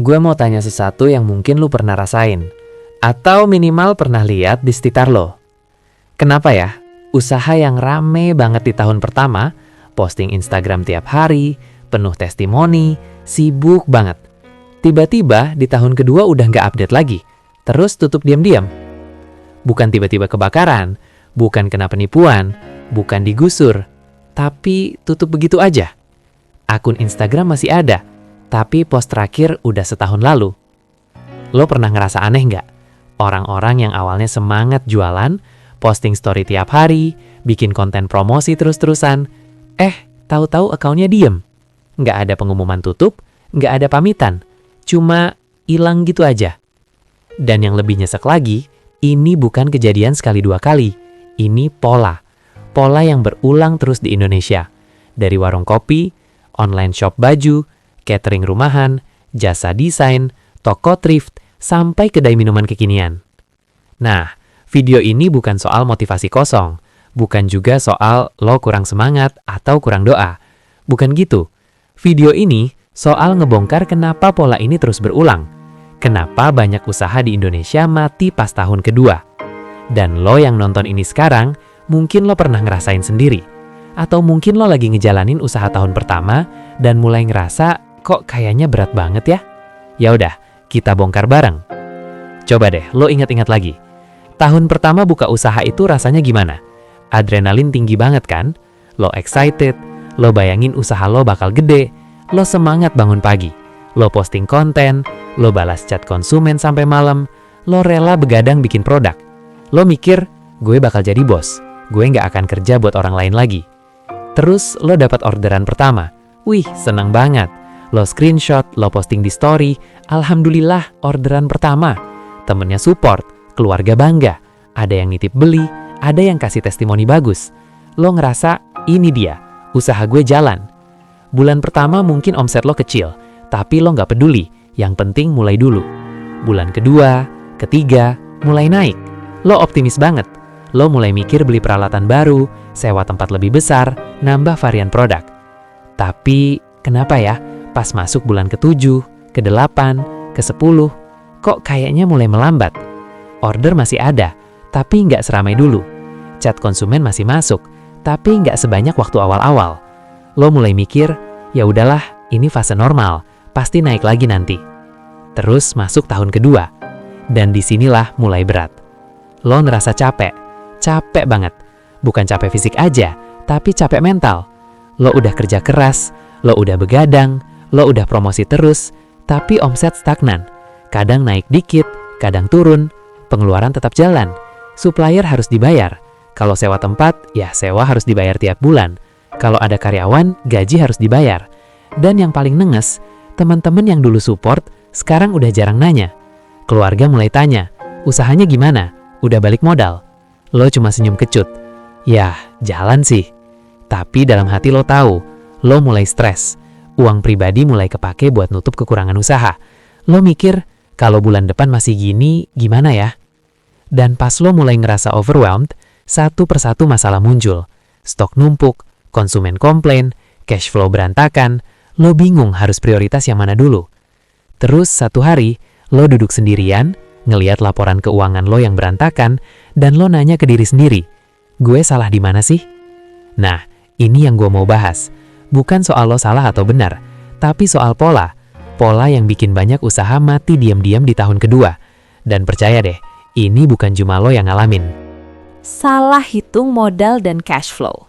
Gue mau tanya sesuatu yang mungkin lu pernah rasain, atau minimal pernah lihat di sekitar lo. Kenapa ya? Usaha yang rame banget di tahun pertama, posting Instagram tiap hari, penuh testimoni, sibuk banget. Tiba-tiba di tahun kedua udah nggak update lagi, terus tutup diam-diam. Bukan tiba-tiba kebakaran, bukan kena penipuan, bukan digusur, tapi tutup begitu aja. Akun Instagram masih ada, tapi post terakhir udah setahun lalu. Lo pernah ngerasa aneh nggak? Orang-orang yang awalnya semangat jualan, posting story tiap hari, bikin konten promosi terus-terusan, tahu-tahu akunnya diem. Nggak ada pengumuman tutup, nggak ada pamitan, cuma hilang gitu aja. Dan yang lebih nyesek lagi, ini bukan kejadian sekali dua kali, ini pola. Pola yang berulang terus di Indonesia. Dari warung kopi, online shop baju, catering rumahan, jasa desain, toko thrift, sampai kedai minuman kekinian. Nah, video ini bukan soal motivasi kosong, bukan juga soal lo kurang semangat atau kurang doa. Bukan gitu. Video ini soal ngebongkar kenapa pola ini terus berulang. Kenapa banyak usaha di Indonesia mati pas tahun kedua. Dan lo yang nonton ini sekarang, mungkin lo pernah ngerasain sendiri. Atau mungkin lo lagi ngejalanin usaha tahun pertama dan mulai ngerasa kok kayaknya berat banget ya? Ya udah, kita bongkar bareng. Coba deh, lo ingat-ingat lagi. Tahun pertama buka usaha itu rasanya gimana? Adrenalin tinggi banget kan? Lo excited, lo bayangin usaha lo bakal gede, lo semangat bangun pagi, lo posting konten, lo balas chat konsumen sampai malam, lo rela begadang bikin produk. Lo mikir, gue bakal jadi bos, gue nggak akan kerja buat orang lain lagi. Terus lo dapat orderan pertama, wih senang banget. Lo screenshot, lo posting di story, alhamdulillah orderan pertama. Temennya support, keluarga bangga, ada yang nitip beli, ada yang kasih testimoni bagus. Lo ngerasa, ini dia, usaha gue jalan. Bulan pertama mungkin omset lo kecil, tapi lo nggak peduli, yang penting mulai dulu. Bulan kedua, ketiga, mulai naik. Lo optimis banget. Lo mulai mikir beli peralatan baru, sewa tempat lebih besar, nambah varian produk. Tapi, kenapa ya? Pas masuk bulan ke-7, ke-8, ke-10, kok kayaknya mulai melambat. Order masih ada, tapi nggak seramai dulu. Chat konsumen masih masuk, tapi nggak sebanyak waktu awal-awal. Lo mulai mikir, ya udahlah, ini fase normal, pasti naik lagi nanti. Terus masuk tahun kedua, dan disinilah mulai berat. Lo ngerasa capek banget. Bukan capek fisik aja, tapi capek mental. Lo udah kerja keras, lo udah begadang, lo udah promosi terus, tapi omset stagnan. Kadang naik dikit, kadang turun, pengeluaran tetap jalan. Supplier harus dibayar. Kalau sewa tempat, ya sewa harus dibayar tiap bulan. Kalau ada karyawan, gaji harus dibayar. Dan yang paling nenges, teman-teman yang dulu support, sekarang udah jarang nanya. Keluarga mulai tanya, usahanya gimana? Udah balik modal? Lo cuma senyum kecut. Ya, jalan sih. Tapi dalam hati lo tahu, lo mulai stres. Uang pribadi mulai kepake buat nutup kekurangan usaha. Lo mikir, kalau bulan depan masih gini, gimana ya? Dan pas lo mulai ngerasa overwhelmed, satu persatu masalah muncul. Stok numpuk, konsumen komplain, cash flow berantakan, lo bingung harus prioritas yang mana dulu. Terus satu hari, lo duduk sendirian, ngeliat laporan keuangan lo yang berantakan, dan lo nanya ke diri sendiri, gue salah di mana sih? Nah, ini yang gue mau bahas. Bukan soal lo salah atau benar, tapi soal pola. Pola yang bikin banyak usaha mati diam-diam di tahun kedua. Dan percaya deh, ini bukan cuma lo yang ngalamin. Salah hitung modal dan cash flow.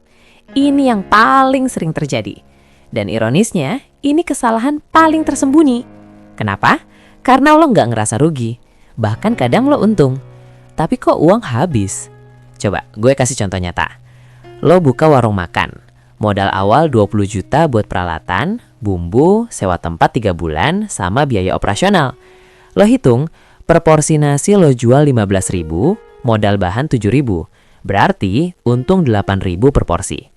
Ini yang paling sering terjadi. Dan ironisnya, ini kesalahan paling tersembunyi. Kenapa? Karena lo nggak ngerasa rugi. Bahkan kadang lo untung. Tapi kok uang habis? Coba, gue kasih contoh nyata. Lo buka warung makan. Modal awal 20 juta buat peralatan, bumbu, sewa tempat 3 bulan, sama biaya operasional. Lo hitung, per porsi nasi lo jual 15.000, modal bahan 7.000. Berarti untung 8.000 per porsi.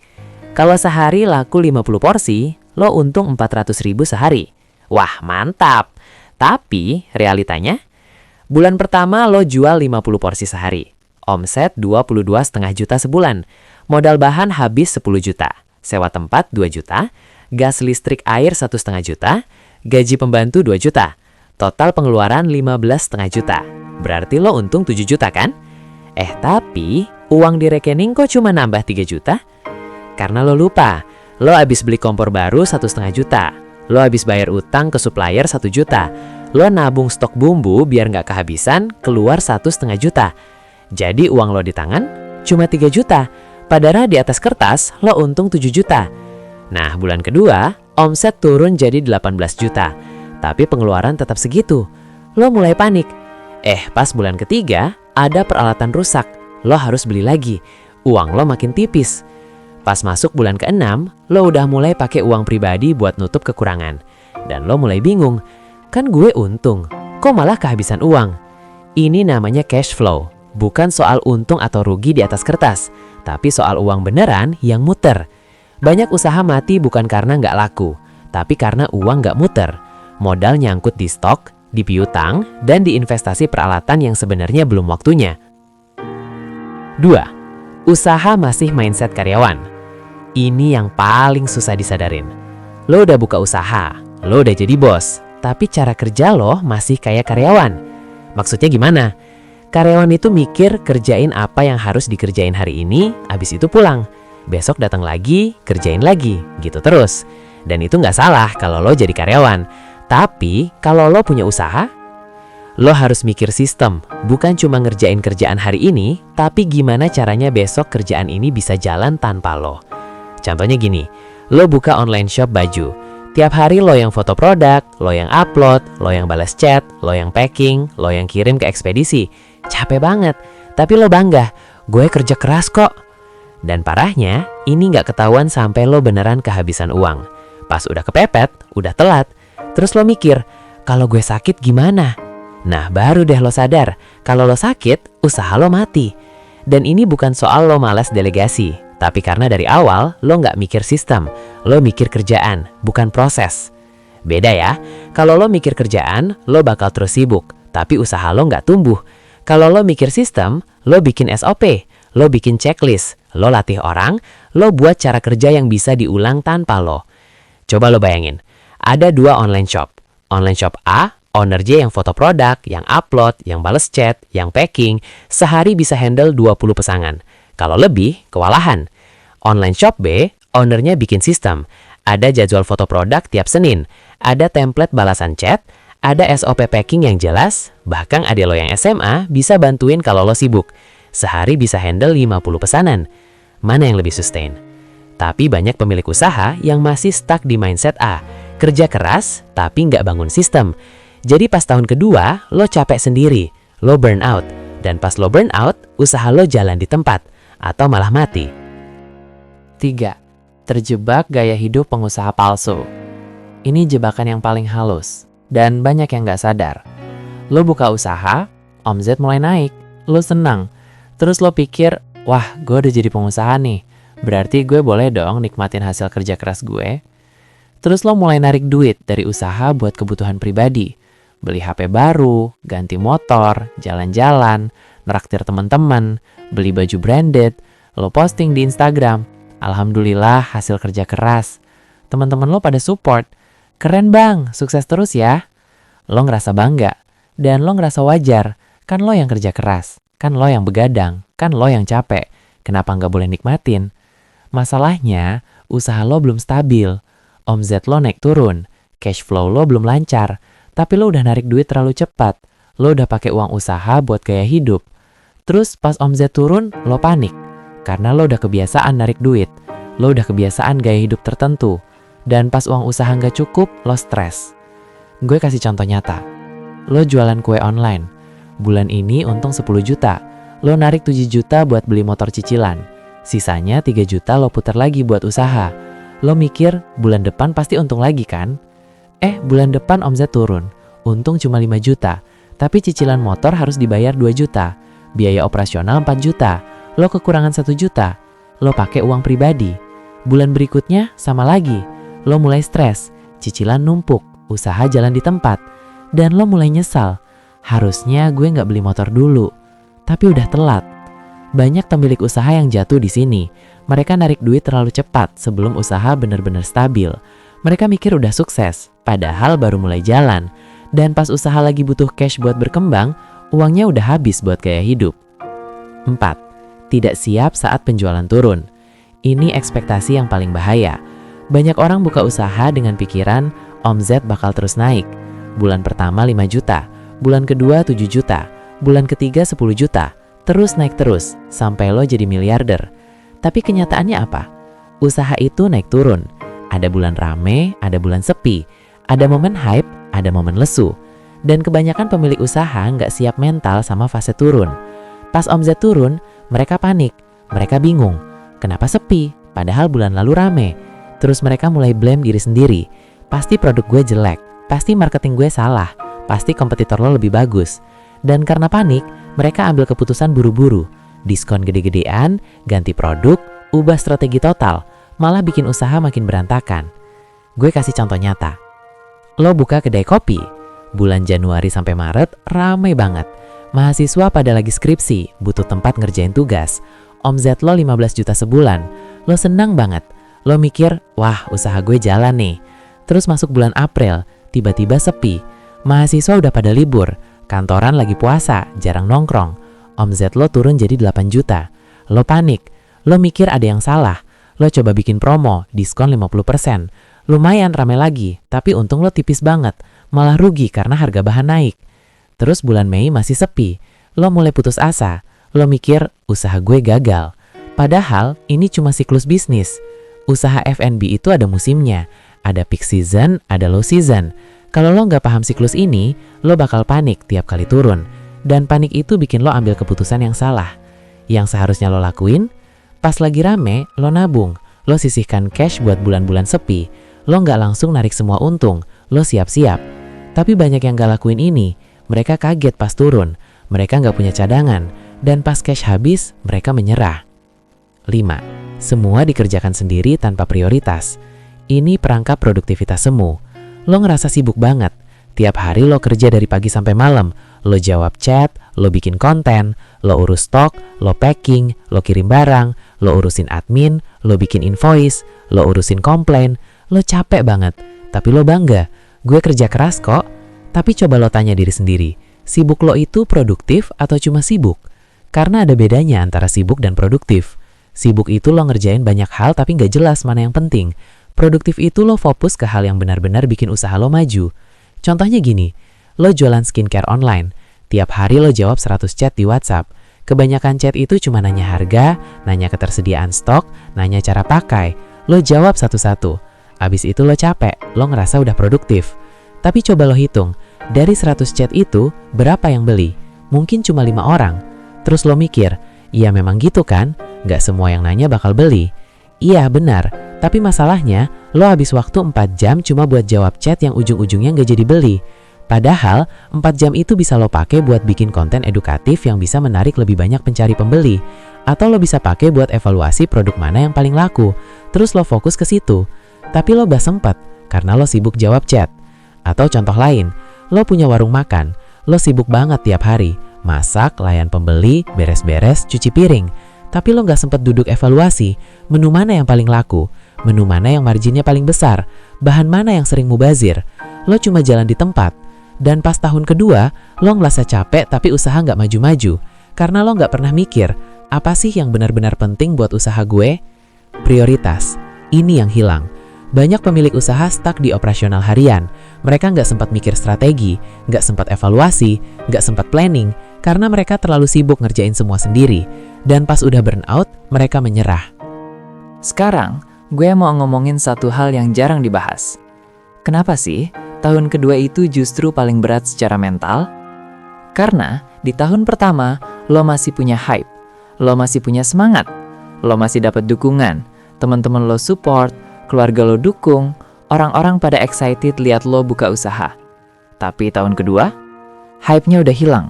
Kalau sehari laku 50 porsi, lo untung 400.000 sehari. Wah, mantap. Tapi realitanya, bulan pertama lo jual 50 porsi sehari. Omset 22,5 juta sebulan. Modal bahan habis 10 juta. Sewa tempat 2 juta. Gas listrik air 1,5 juta. Gaji pembantu 2 juta. Total pengeluaran 15,5 juta. Berarti lo untung 7 juta kan? Tapi uang di rekening kok cuma nambah 3 juta? Karena lo lupa, lo habis beli kompor baru 1,5 juta. Lo habis bayar utang ke supplier 1 juta. Lo nabung stok bumbu biar nggak kehabisan, keluar 1,5 juta. Jadi uang lo di tangan cuma 3 juta. Padahal di atas kertas lo untung 7 juta. Nah, bulan kedua, omset turun jadi 18 juta. Tapi pengeluaran tetap segitu. Lo mulai panik. Pas bulan ketiga, ada peralatan rusak. Lo harus beli lagi. Uang lo makin tipis. Pas masuk bulan ke-6, lo udah mulai pakai uang pribadi buat nutup kekurangan. Dan lo mulai bingung. Kan gue untung, kok malah kehabisan uang? Ini namanya cash flow. Bukan soal untung atau rugi di atas kertas, tapi soal uang beneran yang muter. Banyak usaha mati bukan karena nggak laku, tapi karena uang nggak muter. Modal nyangkut di stok, di piutang, dan di investasi peralatan yang sebenarnya belum waktunya. 2. Usaha masih mindset karyawan. Ini yang paling susah disadarin. Lo udah buka usaha, lo udah jadi bos, tapi cara kerja lo masih kayak karyawan. Maksudnya gimana? Karyawan itu mikir kerjain apa yang harus dikerjain hari ini, abis itu pulang. Besok datang lagi, kerjain lagi, gitu terus. Dan itu nggak salah kalau lo jadi karyawan. Tapi, kalau lo punya usaha, lo harus mikir sistem, bukan cuma ngerjain kerjaan hari ini, tapi gimana caranya besok kerjaan ini bisa jalan tanpa lo. Contohnya gini, lo buka online shop baju. Tiap hari lo yang foto produk, lo yang upload, lo yang balas chat, lo yang packing, lo yang kirim ke ekspedisi. Capek banget, tapi lo bangga, gue kerja keras kok. Dan parahnya, ini nggak ketahuan sampai lo beneran kehabisan uang. Pas udah kepepet, udah telat. Terus lo mikir, kalau gue sakit gimana? Nah, baru deh lo sadar, kalau lo sakit, usaha lo mati. Dan ini bukan soal lo malas delegasi, tapi karena dari awal lo nggak mikir sistem, lo mikir kerjaan, bukan proses. Beda ya, kalau lo mikir kerjaan, lo bakal terus sibuk, tapi usaha lo nggak tumbuh. Kalau lo mikir sistem, lo bikin SOP, lo bikin checklist, lo latih orang, lo buat cara kerja yang bisa diulang tanpa lo. Coba lo bayangin. Ada 2 online shop. Online shop A, owner J yang foto produk, yang upload, yang bales chat, yang packing, sehari bisa handle 20 pesanan. Kalau lebih, kewalahan. Online shop B, ownernya bikin sistem. Ada jadwal foto produk tiap Senin, ada template balasan chat, ada SOP packing yang jelas, bahkan ada lo yang SMA bisa bantuin kalau lo sibuk. Sehari bisa handle 50 pesanan. Mana yang lebih sustain? Tapi banyak pemilik usaha yang masih stuck di mindset A. Kerja keras, tapi nggak bangun sistem. Jadi pas tahun kedua, lo capek sendiri, lo burn out. Dan pas lo burn out, usaha lo jalan di tempat, atau malah mati. 3. Terjebak gaya hidup pengusaha palsu. Ini jebakan yang paling halus, dan banyak yang nggak sadar. Lo buka usaha, omzet mulai naik, lo senang. Terus lo pikir, wah gue udah jadi pengusaha nih, berarti gue boleh dong nikmatin hasil kerja keras gue. Terus lo mulai narik duit dari usaha buat kebutuhan pribadi. Beli HP baru, ganti motor, jalan-jalan, neraktir teman-teman, beli baju branded, lo posting di Instagram. Alhamdulillah hasil kerja keras. Teman-teman lo pada support. Keren bang, sukses terus ya. Lo ngerasa bangga, dan lo ngerasa wajar. Kan lo yang kerja keras, kan lo yang begadang, kan lo yang capek. Kenapa nggak boleh nikmatin? Masalahnya, usaha lo belum stabil. Omzet lo naik turun, cash flow lo belum lancar, tapi lo udah narik duit terlalu cepat. Lo udah pakai uang usaha buat gaya hidup. Terus pas omzet turun, lo panik. Karena lo udah kebiasaan narik duit. Lo udah kebiasaan gaya hidup tertentu. Dan pas uang usaha nggak cukup, lo stres. Gue kasih contoh nyata. Lo jualan kue online. Bulan ini untung 10 juta. Lo narik 7 juta buat beli motor cicilan. Sisanya 3 juta lo putar lagi buat usaha. Lo mikir bulan depan pasti untung lagi kan? Bulan depan omzet turun. Untung cuma 5 juta. Tapi cicilan motor harus dibayar 2 juta. Biaya operasional 4 juta. Lo kekurangan 1 juta. Lo pakai uang pribadi. Bulan berikutnya sama lagi. Lo mulai stres. Cicilan numpuk. Usaha jalan di tempat. Dan lo mulai nyesal. Harusnya gue nggak beli motor dulu. Tapi udah telat. Banyak pemilik usaha yang jatuh di sini. Mereka narik duit terlalu cepat sebelum usaha benar-benar stabil. Mereka mikir udah sukses, padahal baru mulai jalan. Dan pas usaha lagi butuh cash buat berkembang, uangnya udah habis buat gaya hidup. 4. Tidak siap saat penjualan turun. Ini ekspektasi yang paling bahaya. Banyak orang buka usaha dengan pikiran omzet bakal terus naik. Bulan pertama 5 juta, bulan kedua 7 juta, bulan ketiga 10 juta, terus naik terus, sampai lo jadi miliarder. Tapi kenyataannya apa? Usaha itu naik turun. Ada bulan rame, ada bulan sepi, ada momen hype, ada momen lesu. Dan kebanyakan pemilik usaha nggak siap mental sama fase turun. Pas omzet turun, mereka panik, mereka bingung. Kenapa sepi? Padahal bulan lalu rame. Terus mereka mulai blame diri sendiri. Pasti produk gue jelek, pasti marketing gue salah, pasti kompetitor lo lebih bagus. Dan karena panik, mereka ambil keputusan buru-buru. Diskon gede-gedean, ganti produk, ubah strategi total, malah bikin usaha makin berantakan. Gue kasih contoh nyata. Lo buka kedai kopi, bulan Januari sampai Maret ramai banget. Mahasiswa pada lagi skripsi, butuh tempat ngerjain tugas. Omzet lo 15 juta sebulan. Lo senang banget. Lo mikir, wah usaha gue jalan nih. Terus masuk bulan April, tiba-tiba sepi. Mahasiswa udah pada libur. Kantoran lagi puasa, jarang nongkrong. Omzet lo turun jadi 8 juta. Lo panik. Lo mikir ada yang salah. Lo coba bikin promo, diskon 50%. Lumayan ramai lagi, tapi untung lo tipis banget. Malah rugi karena harga bahan naik. Terus bulan Mei masih sepi. Lo mulai putus asa. Lo mikir, usaha gue gagal. Padahal ini cuma siklus bisnis. Usaha F&B itu ada musimnya. Ada peak season, ada low season. Kalau lo nggak paham siklus ini, lo bakal panik tiap kali turun. Dan panik itu bikin lo ambil keputusan yang salah. Yang seharusnya lo lakuin, pas lagi rame, lo nabung. Lo sisihkan cash buat bulan-bulan sepi. Lo nggak langsung narik semua untung. Lo siap-siap. Tapi banyak yang nggak lakuin ini. Mereka kaget pas turun, mereka nggak punya cadangan, dan pas cash habis, mereka menyerah. 5. Semua dikerjakan sendiri tanpa prioritas. Ini perangkap produktivitas semu. Lo ngerasa sibuk banget. Tiap hari lo kerja dari pagi sampai malam. Lo jawab chat, lo bikin konten, lo urus stok, lo packing, lo kirim barang, lo urusin admin, lo bikin invoice, lo urusin komplain. Lo capek banget, tapi lo bangga. Gue kerja keras kok. Tapi coba lo tanya diri sendiri, sibuk lo itu produktif atau cuma sibuk? Karena ada bedanya antara sibuk dan produktif. Sibuk itu lo ngerjain banyak hal tapi nggak jelas mana yang penting. Produktif itu lo fokus ke hal yang benar-benar bikin usaha lo maju. Contohnya gini, lo jualan skincare online. Tiap hari lo jawab 100 chat di WhatsApp. Kebanyakan chat itu cuma nanya harga, nanya ketersediaan stok, nanya cara pakai. Lo jawab satu-satu. Abis itu lo capek, lo ngerasa udah produktif. Tapi coba lo hitung, dari 100 chat itu, berapa yang beli? Mungkin cuma 5 orang. Terus lo mikir, iya memang gitu kan? Nggak semua yang nanya bakal beli. Iya benar, tapi masalahnya, lo habis waktu 4 jam cuma buat jawab chat yang ujung-ujungnya nggak jadi beli. Padahal, 4 jam itu bisa lo pakai buat bikin konten edukatif yang bisa menarik lebih banyak pencari pembeli. Atau lo bisa pakai buat evaluasi produk mana yang paling laku. Terus lo fokus ke situ. Tapi lo gak sempet, karena lo sibuk jawab chat. Atau contoh lain, lo punya warung makan, lo sibuk banget tiap hari, masak, layan pembeli, beres-beres, cuci piring. Tapi lo gak sempet duduk evaluasi, menu mana yang paling laku, menu mana yang marginnya paling besar, bahan mana yang sering mubazir. Lo cuma jalan di tempat. Dan pas tahun kedua, lo ngerasa capek tapi usaha gak maju-maju. Karena lo gak pernah mikir, apa sih yang benar-benar penting buat usaha gue? Prioritas, ini yang hilang. Banyak pemilik usaha stuck di operasional harian. Mereka nggak sempat mikir strategi, nggak sempat evaluasi, nggak sempat planning, karena mereka terlalu sibuk ngerjain semua sendiri. Dan pas udah burnout, mereka menyerah. Sekarang, gue mau ngomongin satu hal yang jarang dibahas. Kenapa sih tahun kedua itu justru paling berat secara mental? Karena di tahun pertama, lo masih punya hype, lo masih punya semangat, lo masih dapat dukungan, teman-teman lo support, keluarga lo dukung, orang-orang pada excited lihat lo buka usaha. Tapi tahun kedua, hype-nya udah hilang.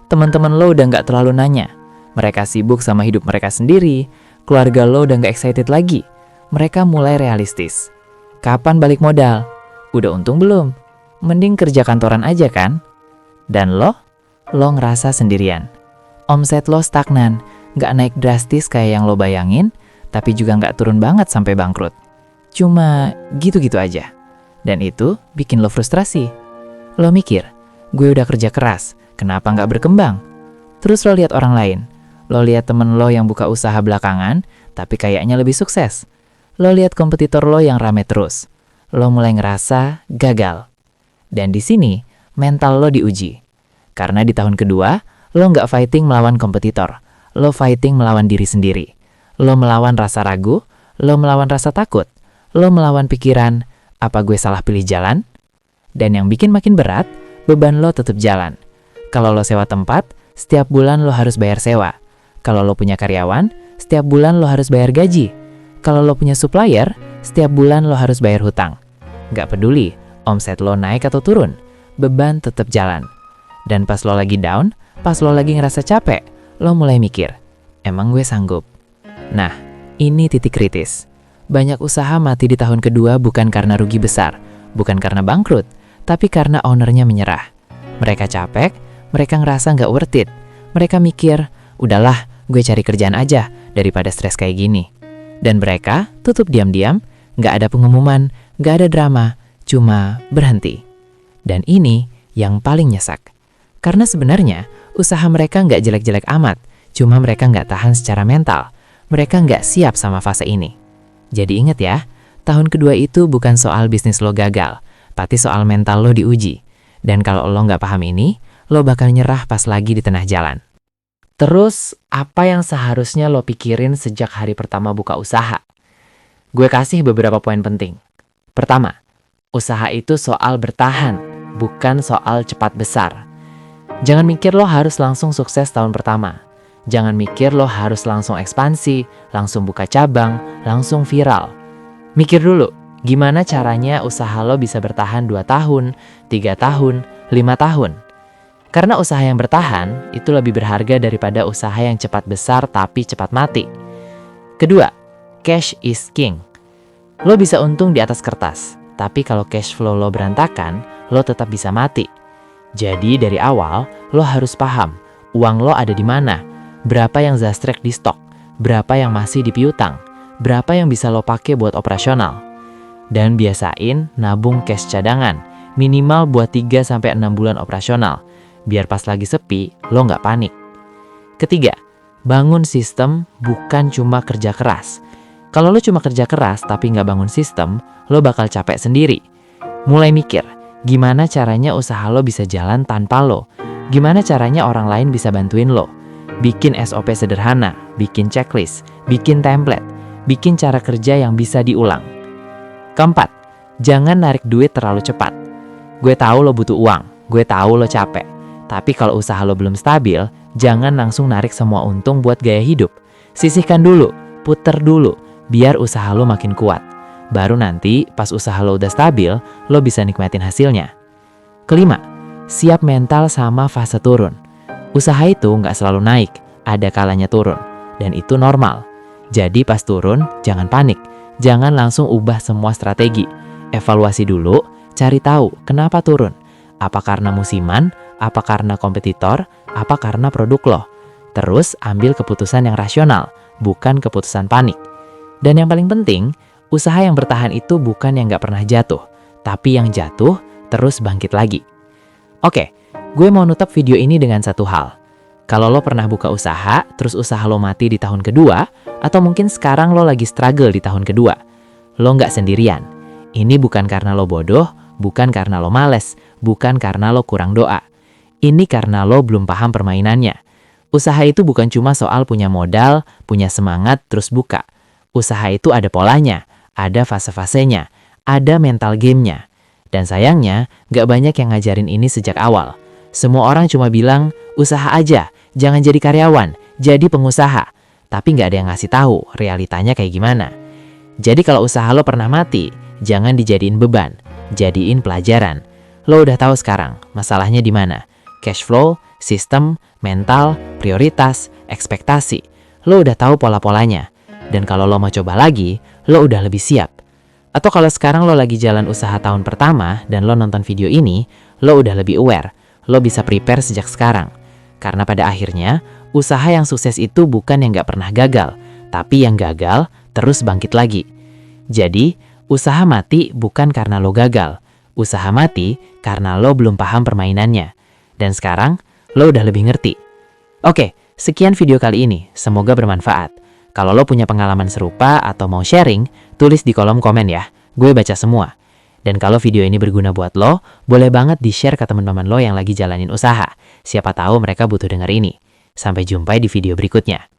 Teman-teman lo udah nggak terlalu nanya. Mereka sibuk sama hidup mereka sendiri. Keluarga lo udah nggak excited lagi. Mereka mulai realistis. Kapan balik modal? Udah untung belum? Mending kerja kantoran aja kan? Dan lo ngerasa sendirian. Omset lo stagnan, nggak naik drastis kayak yang lo bayangin, tapi juga nggak turun banget sampai bangkrut. Cuma gitu-gitu aja. Dan itu bikin lo frustrasi. Lo mikir, gue udah kerja keras, kenapa nggak berkembang? Terus lo lihat orang lain. Lo lihat temen lo yang buka usaha belakangan, tapi kayaknya lebih sukses. Lo lihat kompetitor lo yang rame terus. Lo mulai ngerasa gagal. Dan di sini, mental lo diuji. Karena di tahun kedua, lo nggak fighting melawan kompetitor. Lo fighting melawan diri sendiri. Lo melawan rasa ragu, lo melawan rasa takut. Lo melawan pikiran, apa gue salah pilih jalan? Dan yang bikin makin berat, beban lo tetap jalan. Kalau lo sewa tempat, setiap bulan lo harus bayar sewa. Kalau lo punya karyawan, setiap bulan lo harus bayar gaji. Kalau lo punya supplier, setiap bulan lo harus bayar hutang. Nggak peduli, omset lo naik atau turun, beban tetap jalan. Dan pas lo lagi down, pas lo lagi ngerasa capek, lo mulai mikir, emang gue sanggup? Nah, ini titik kritis. Banyak usaha mati di tahun kedua bukan karena rugi besar, bukan karena bangkrut, tapi karena ownernya menyerah. Mereka capek, mereka ngerasa nggak worth it. Mereka mikir, udahlah, gue cari kerjaan aja daripada stres kayak gini. Dan mereka tutup diam-diam, nggak ada pengumuman, nggak ada drama, cuma berhenti. Dan ini yang paling nyesek. Karena sebenarnya usaha mereka nggak jelek-jelek amat, cuma mereka nggak tahan secara mental. Mereka nggak siap sama fase ini. Jadi ingat ya, tahun kedua itu bukan soal bisnis lo gagal, tapi soal mental lo diuji. Dan kalau lo nggak paham ini, lo bakal nyerah pas lagi di tengah jalan. Terus, apa yang seharusnya lo pikirin sejak hari pertama buka usaha? Gue kasih beberapa poin penting. Pertama, usaha itu soal bertahan, bukan soal cepat besar. Jangan mikir lo harus langsung sukses tahun pertama. Jangan mikir lo harus langsung ekspansi, langsung buka cabang, langsung viral. Mikir dulu, gimana caranya usaha lo bisa bertahan 2 tahun, 3 tahun, 5 tahun. Karena usaha yang bertahan itu lebih berharga daripada usaha yang cepat besar tapi cepat mati. Kedua, cash is king. Lo bisa untung di atas kertas, tapi kalau cash flow lo berantakan, lo tetap bisa mati. Jadi dari awal, lo harus paham uang lo ada di mana, berapa yang zastrek di stok, berapa yang masih di piutang, berapa yang bisa lo pakai buat operasional. Dan biasain nabung cash cadangan, minimal buat 3-6 bulan operasional, biar pas lagi sepi, lo nggak panik. Ketiga, bangun sistem bukan cuma kerja keras. Kalau lo cuma kerja keras tapi nggak bangun sistem, lo bakal capek sendiri. Mulai mikir, gimana caranya usaha lo bisa jalan tanpa lo? Gimana caranya orang lain bisa bantuin lo? Bikin SOP sederhana, bikin checklist, bikin template, bikin cara kerja yang bisa diulang. Keempat, jangan narik duit terlalu cepat. Gue tahu lo butuh uang, gue tahu lo capek. Tapi kalau usaha lo belum stabil, jangan langsung narik semua untung buat gaya hidup. Sisihkan dulu, puter dulu, biar usaha lo makin kuat. Baru nanti pas usaha lo udah stabil, lo bisa nikmatin hasilnya. Kelima, siap mental sama fase turun. Usaha itu nggak selalu naik, ada kalanya turun. Dan itu normal. Jadi pas turun, jangan panik. Jangan langsung ubah semua strategi. Evaluasi dulu, cari tahu kenapa turun. Apa karena musiman, apa karena kompetitor, apa karena produk lo. Terus ambil keputusan yang rasional, bukan keputusan panik. Dan yang paling penting, usaha yang bertahan itu bukan yang nggak pernah jatuh, tapi yang jatuh terus bangkit lagi. Oke, gue mau nutup video ini dengan satu hal. Kalau lo pernah buka usaha, terus usaha lo mati di tahun kedua, atau mungkin sekarang lo lagi struggle di tahun kedua, lo nggak sendirian. Ini bukan karena lo bodoh, bukan karena lo males, bukan karena lo kurang doa. Ini karena lo belum paham permainannya. Usaha itu bukan cuma soal punya modal, punya semangat, terus buka. Usaha itu ada polanya, ada fase-fasenya, ada mental gamenya. Dan sayangnya, gak banyak yang ngajarin ini sejak awal. Semua orang cuma bilang, usaha aja, jangan jadi karyawan, jadi pengusaha. Tapi gak ada yang ngasih tahu realitanya kayak gimana. Jadi kalau usaha lo pernah mati, jangan dijadiin beban, jadiin pelajaran. Lo udah tahu sekarang masalahnya di mana. Cash flow, sistem, mental, prioritas, ekspektasi. Lo udah tahu pola-polanya. Dan kalau lo mau coba lagi, lo udah lebih siap. Atau kalau sekarang lo lagi jalan usaha tahun pertama dan lo nonton video ini, lo udah lebih aware. Lo bisa prepare sejak sekarang. Karena pada akhirnya, usaha yang sukses itu bukan yang gak pernah gagal, tapi yang gagal terus bangkit lagi. Jadi, usaha mati bukan karena lo gagal. Usaha mati karena lo belum paham permainannya. Dan sekarang, lo udah lebih ngerti. Oke, sekian video kali ini. Semoga bermanfaat. Kalau lo punya pengalaman serupa atau mau sharing, tulis di kolom komen ya. Gue baca semua. Dan kalau video ini berguna buat lo, boleh banget di-share ke teman-teman lo yang lagi jalanin usaha. Siapa tahu mereka butuh denger ini. Sampai jumpa di video berikutnya.